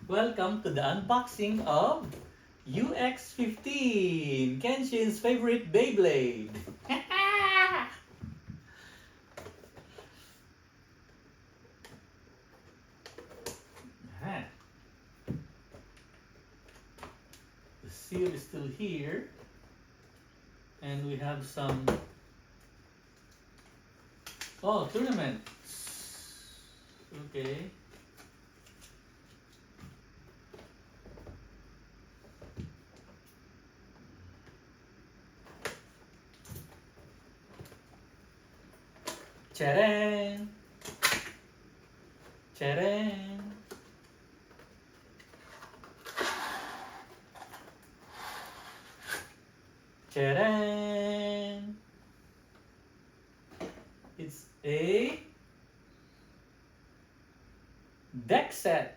Welcome to the unboxing of UX15, Kenshin's favorite Beyblade. Ah, the seal is still here, and we have some tournament. Okay. Charan! Charan! Charan! It's a deck set.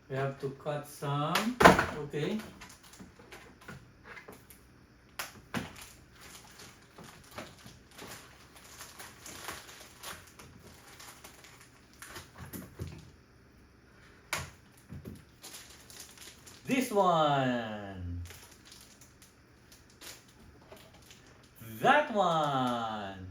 We have to cut some. Okay. This one. That one.